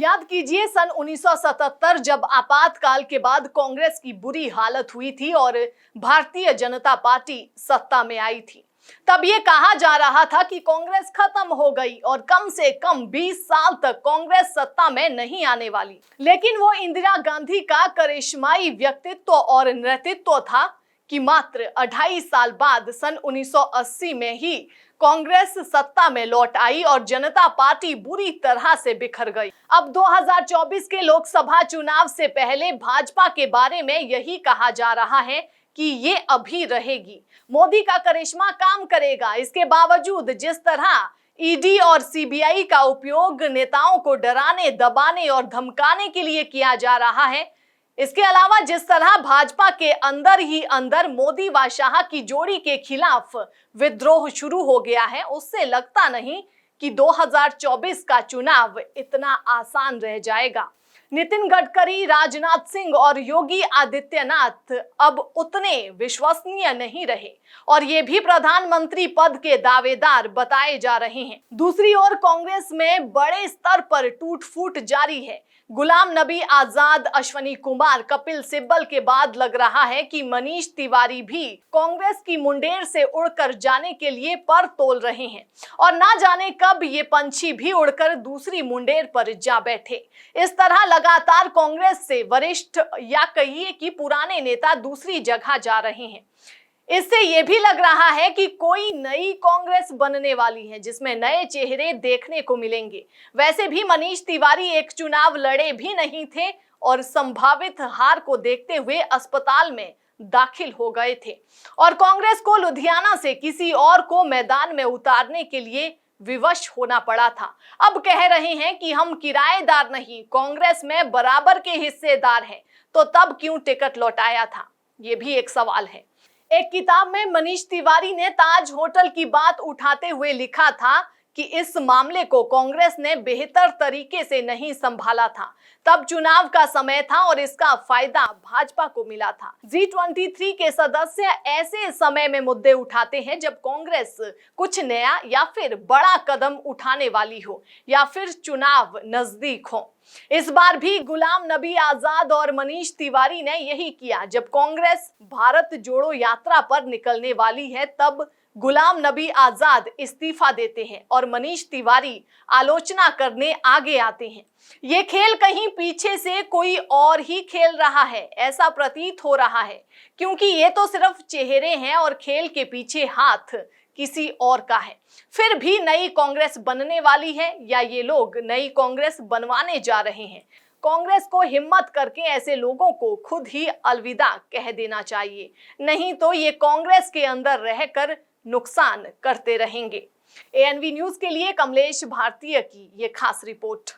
याद कीजिए सन 1977 जब आपातकाल के बाद कांग्रेस की बुरी हालत हुई थी और भारतीय जनता पार्टी सत्ता में आई थी। तब ये कहा जा रहा था कि कांग्रेस खत्म हो गई और कम से कम 20 साल तक कांग्रेस सत्ता में नहीं आने वाली। लेकिन वो इंदिरा गांधी का करिश्माई व्यक्तित्व और नेतृत्व था कि मात्र 2.5 साल बाद सन 1980 में ही कांग्रेस सत्ता में लौट आई और जनता पार्टी बुरी तरह से बिखर गई। अब 2024 के लोकसभा चुनाव से पहले भाजपा के बारे में यही कहा जा रहा है कि ये अभी रहेगी, मोदी का करिश्मा काम करेगा। इसके बावजूद जिस तरह ईडी और सीबीआई का उपयोग नेताओं को डराने, दबाने और धमकाने के लिए किया जा रहा है, इसके अलावा जिस तरह भाजपा के अंदर ही अंदर मोदी व शाह की जोड़ी के खिलाफ विद्रोह शुरू हो गया है, उससे लगता नहीं कि 2024 का चुनाव इतना आसान रह जाएगा। नितिन गडकरी, राजनाथ सिंह और योगी आदित्यनाथ अब उतने विश्वसनीय नहीं रहे और ये भी प्रधानमंत्री पद के दावेदार बताए जा रहे हैं। दूसरी ओर कांग्रेस में बड़े स्तर पर टूट फूट जारी है। गुलाम नबी आजाद, अश्विनी कुमार, कपिल सिब्बल के बाद लग रहा है कि मनीष तिवारी भी कांग्रेस की मुंडेर से उड़कर जाने के लिए पर तोल रहे हैं और ना जाने कब ये पंछी भी उड़कर दूसरी मुंडेर पर जा बैठे। इस तरह लगातार कांग्रेस से वरिष्ठ या कहिए कि पुराने नेता दूसरी जगह जा रहे हैं। इससे यह भी लग रहा है कि कोई नई कांग्रेस बनने वाली है जिसमें नए चेहरे देखने को मिलेंगे। वैसे भी मनीष तिवारी एक चुनाव लड़े भी नहीं थे और संभावित हार को देखते हुए अस्पताल में दाखिल हो गए थे और कांग्रेस को लुधियाना से किसी और को मैदान में उतारने के लिए विवश होना पड़ा था। अब कह रहे हैं कि हम किराएदार नहीं, कांग्रेस में बराबर के हिस्सेदार हैं, तो तब क्यों टिकट लौटाया था? ये भी एक सवाल है। एक किताब में मनीष तिवारी ने ताज होटल की बात उठाते हुए लिखा था कि इस मामले को कांग्रेस ने बेहतर तरीके से नहीं संभाला था। तब चुनाव का समय था और इसका फायदा भाजपा को मिला था। G23 के सदस्य ऐसे समय में मुद्दे उठाते हैं जब कांग्रेस कुछ नया या फिर बड़ा कदम उठाने वाली हो या फिर चुनाव नजदीक हो। इस बार भी गुलाम नबी आजाद और मनीष तिवारी ने यही किया। जब कांग्रेस भारत जोड़ो यात्रा पर निकलने वाली है तब गुलाम नबी आजाद इस्तीफा देते हैं और मनीष तिवारी आलोचना करने आगे आते हैं। ये खेल कहीं पीछे से कोई और ही खेल रहा है, ऐसा प्रतीत हो रहा है, क्योंकि ये तो सिर्फ चेहरे हैं और खेल के पीछे हाथ किसी और का है। फिर भी नई कांग्रेस बनने वाली है या ये लोग नई कांग्रेस बनवाने जा रहे हैं? कांग्रेस को हिम्मत करके ऐसे लोगों को खुद ही अलविदा कह देना चाहिए, नहीं तो ये कांग्रेस के अंदर रहकर नुकसान करते रहेंगे। ANV न्यूज के लिए कमलेश भारतीय की ये खास रिपोर्ट।